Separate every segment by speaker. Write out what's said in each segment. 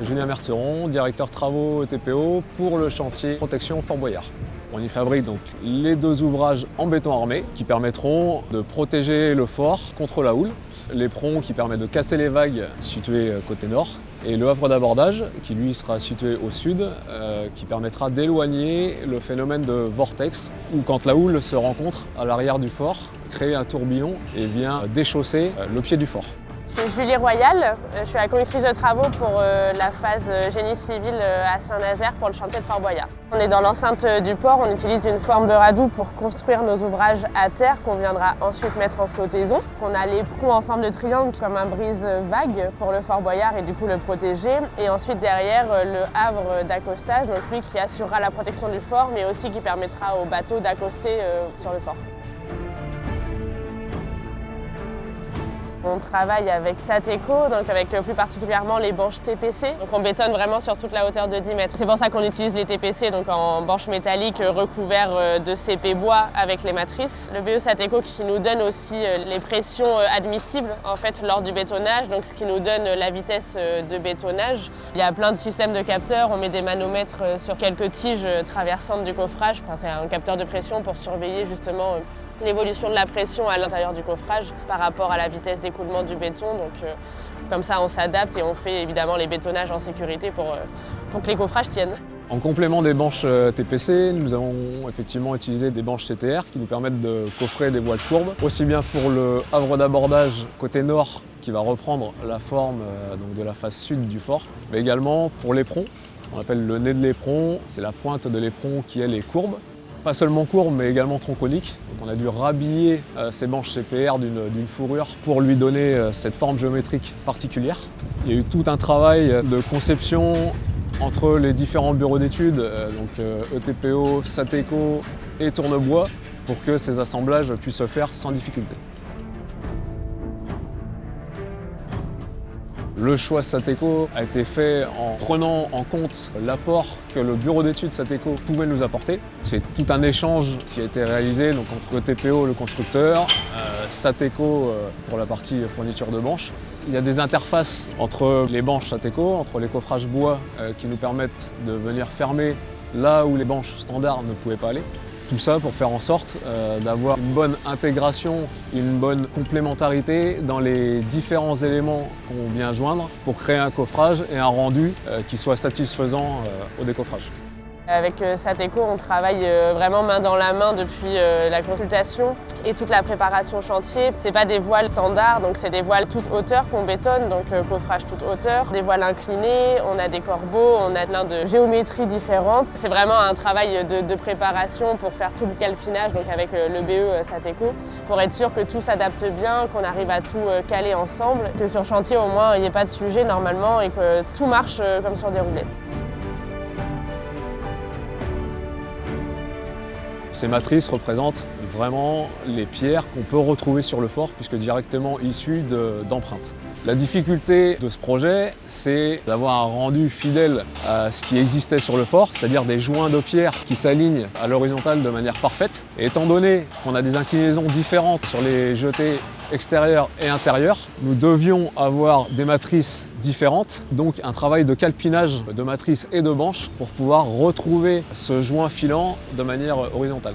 Speaker 1: Julien Merceron, directeur travaux TPO pour le chantier Protection Fort Boyard. On y fabrique donc les deux ouvrages en béton armé qui permettront de protéger le fort contre la houle, l'éperon qui permet de casser les vagues situé côté nord et le havre d'abordage qui lui sera situé au sud qui permettra d'éloigner le phénomène de vortex où quand la houle se rencontre à l'arrière du fort, crée un tourbillon et vient déchausser le pied du fort.
Speaker 2: Je suis Julie Royal, je suis la conductrice de travaux pour la phase génie civil à Saint-Nazaire pour le chantier de Fort Boyard. On est dans l'enceinte du port, on utilise une forme de radoub pour construire nos ouvrages à terre qu'on viendra ensuite mettre en flottaison. On a l'éperon en forme de triangle comme un brise-vague pour le Fort Boyard et du coup le protéger. Et ensuite derrière le havre d'accostage, donc lui qui assurera la protection du fort mais aussi qui permettra aux bateaux d'accoster sur le fort. On travaille avec Sateco, donc avec plus particulièrement les banches TPC. Donc on bétonne vraiment sur toute la hauteur de 10 mètres. C'est pour ça qu'on utilise les TPC donc en banches métalliques recouverts de CP bois avec les matrices. Le BE Sateco qui nous donne aussi les pressions admissibles en fait lors du bétonnage, donc ce qui nous donne la vitesse de bétonnage. Il y a plein de systèmes de capteurs, on met des manomètres sur quelques tiges traversantes du coffrage. Enfin, c'est un capteur de pression pour surveiller justement l'évolution de la pression à l'intérieur du coffrage par rapport à la vitesse d'écoulement du béton. Donc comme ça on s'adapte et on fait évidemment les bétonnages en sécurité pour que les coffrages tiennent.
Speaker 1: En complément des banches TPC, nous avons effectivement utilisé des banches CTR qui nous permettent de coffrer des voiles courbes, aussi bien pour le havre d'abordage côté nord qui va reprendre la forme donc de la face sud du fort, mais également pour l'éperon. On appelle le nez de l'éperon, c'est la pointe de l'éperon qui elle est courbe. Pas seulement courbe, mais également tronconique. Donc on a dû rhabiller ces banches CPR d'une fourrure pour lui donner cette forme géométrique particulière. Il y a eu tout un travail de conception entre les différents bureaux d'études, donc ETPO, Sateco et Tournebois, pour que ces assemblages puissent se faire sans difficulté. Le choix Sateco a été fait en prenant en compte l'apport que le bureau d'études Sateco pouvait nous apporter. C'est tout un échange qui a été réalisé donc, entre TPO, le constructeur, Sateco pour la partie fourniture de banches. Il y a des interfaces entre les banches Sateco, entre les coffrages bois qui nous permettent de venir fermer là où les banches standards ne pouvaient pas aller. Tout ça pour faire en sorte d'avoir une bonne intégration, une bonne complémentarité dans les différents éléments qu'on vient joindre pour créer un coffrage et un rendu qui soit satisfaisant au décoffrage.
Speaker 2: Avec Sateco, on travaille vraiment main dans la main depuis la consultation et toute la préparation chantier. C'est pas des voiles standards, donc c'est des voiles toute hauteur qu'on bétonne, donc coffrage toute hauteur, des voiles inclinées, on a des corbeaux, on a plein de géométries différentes. C'est vraiment un travail de préparation pour faire tout le calfinage, donc avec le BE Sateco, pour être sûr que tout s'adapte bien, qu'on arrive à tout caler ensemble, que sur chantier au moins il n'y ait pas de sujet normalement et que tout marche comme sur des roulettes.
Speaker 1: Ces matrices représentent vraiment les pierres qu'on peut retrouver sur le fort puisque directement issues d'empreintes. La difficulté de ce projet, c'est d'avoir un rendu fidèle à ce qui existait sur le fort, c'est-à-dire des joints de pierre qui s'alignent à l'horizontale de manière parfaite. Et étant donné qu'on a des inclinaisons différentes sur les jetés extérieurs et intérieurs, nous devions avoir des matrices différentes, donc un travail de calpinage de matrices et de banches pour pouvoir retrouver ce joint filant de manière horizontale.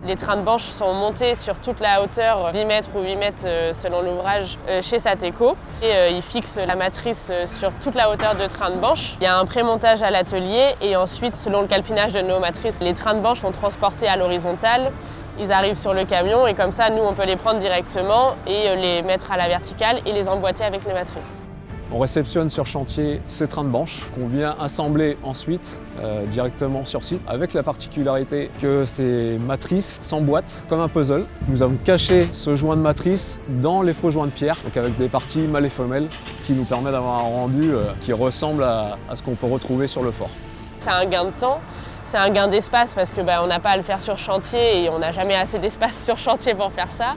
Speaker 2: Les trains de banches sont montés sur toute la hauteur, 10 mètres ou 8 mètres selon l'ouvrage, chez Sateco. Et ils fixent la matrice sur toute la hauteur de train de banche. Il y a un pré-montage à l'atelier et ensuite, selon le calpinage de nos matrices, les trains de banche sont transportés à l'horizontale. Ils arrivent sur le camion et comme ça, nous, on peut les prendre directement et les mettre à la verticale et les emboîter avec les matrices.
Speaker 1: On réceptionne sur chantier ces trains de banche qu'on vient assembler ensuite directement sur site avec la particularité que ces matrices s'emboîtent comme un puzzle. Nous avons caché ce joint de matrice dans les faux joints de pierre, donc avec des parties mâles et femelles qui nous permet d'avoir un rendu qui ressemble à ce qu'on peut retrouver sur le fort.
Speaker 2: C'est un gain de temps. C'est un gain d'espace parce qu'on n'a pas à le faire sur chantier et on n'a jamais assez d'espace sur chantier pour faire ça.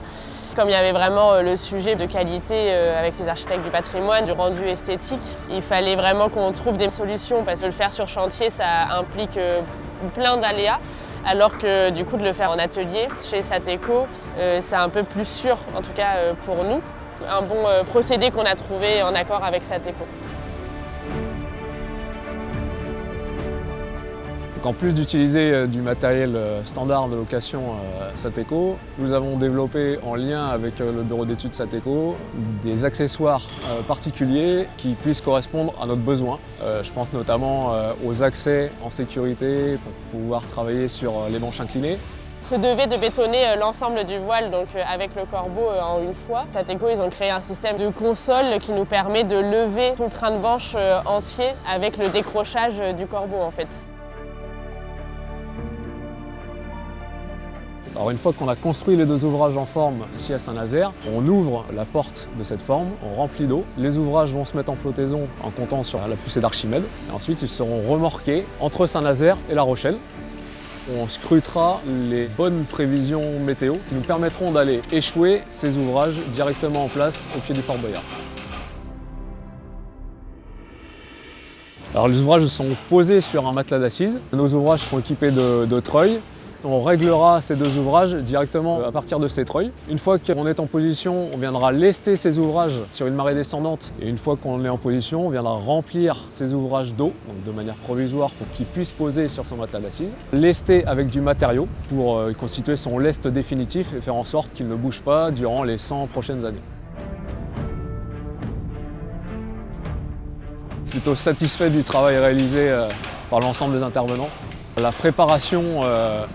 Speaker 2: Comme il y avait vraiment le sujet de qualité avec les architectes du patrimoine, du rendu esthétique, il fallait vraiment qu'on trouve des solutions parce que le faire sur chantier, ça implique plein d'aléas. Alors que du coup de le faire en atelier chez Sateco, c'est un peu plus sûr, en tout cas pour nous. un bon procédé qu'on a trouvé en accord avec Sateco.
Speaker 1: En plus d'utiliser du matériel standard de location Sateco, nous avons développé en lien avec le bureau d'études Sateco des accessoires particuliers qui puissent correspondre à notre besoin. Je pense notamment aux accès en sécurité pour pouvoir travailler sur les manches inclinées.
Speaker 2: Se devait de bétonner l'ensemble du voile donc avec le corbeau en une fois. Sateco, ils ont créé un système de console qui nous permet de lever tout le train de banche entier avec le décrochage du corbeau en fait.
Speaker 1: Alors une fois qu'on a construit les deux ouvrages en forme ici à Saint-Nazaire, on ouvre la porte de cette forme, on remplit d'eau. Les ouvrages vont se mettre en flottaison en comptant sur la poussée d'Archimède. Et ensuite, ils seront remorqués entre Saint-Nazaire et La Rochelle. On scrutera les bonnes prévisions météo qui nous permettront d'aller échouer ces ouvrages directement en place au pied du Fort Boyard. Alors les ouvrages sont posés sur un matelas d'assises. Nos ouvrages seront équipés de treuils. On réglera ces deux ouvrages directement à partir de ces treuils. Une fois qu'on est en position, on viendra lester ces ouvrages sur une marée descendante. Et une fois qu'on est en position, on viendra remplir ces ouvrages d'eau, donc de manière provisoire pour qu'ils puissent poser sur son matelas d'assises. Lester avec du matériau pour constituer son lest définitif et faire en sorte qu'il ne bouge pas durant les 100 prochaines années. Plutôt satisfait du travail réalisé par l'ensemble des intervenants. La préparation,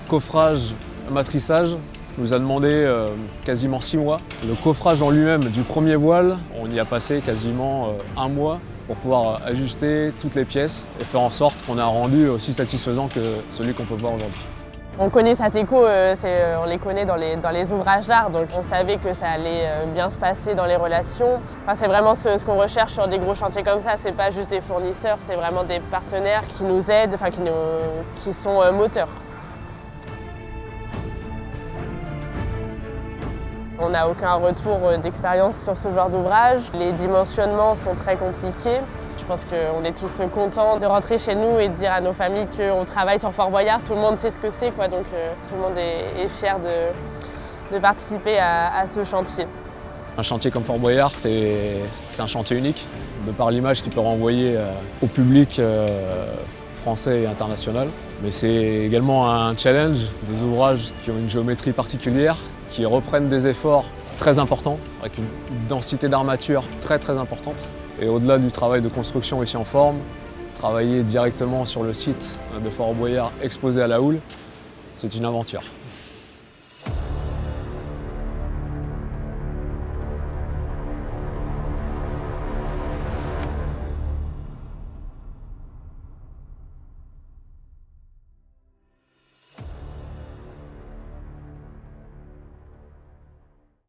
Speaker 1: coffrage, matrissage nous a demandé quasiment 6 mois. Le coffrage en lui-même du premier voile, on y a passé quasiment 1 mois pour pouvoir ajuster toutes les pièces et faire en sorte qu'on ait un rendu aussi satisfaisant que celui qu'on peut voir aujourd'hui.
Speaker 2: On connaît Sateco, on les connaît dans les ouvrages d'art, donc on savait que ça allait bien se passer dans les relations. Enfin, c'est vraiment ce qu'on recherche sur des gros chantiers comme ça, c'est pas juste des fournisseurs, c'est vraiment des partenaires qui nous aident, enfin, qui sont moteurs. On n'a aucun retour d'expérience sur ce genre d'ouvrage. Les dimensionnements sont très compliqués. Je pense qu'on est tous contents de rentrer chez nous et de dire à nos familles qu'on travaille sur Fort Boyard. Tout le monde sait ce que c'est, quoi, donc tout le monde est fier de participer à ce chantier.
Speaker 1: Un chantier comme Fort Boyard, c'est un chantier unique, de par l'image qu'il peut renvoyer au public français et international. Mais c'est également un challenge, des ouvrages qui ont une géométrie particulière, qui reprennent des efforts très importants, avec une densité d'armature très importante. Et au-delà du travail de construction ici en forme, travailler directement sur le site de Fort Boyard exposé à la houle, c'est une aventure.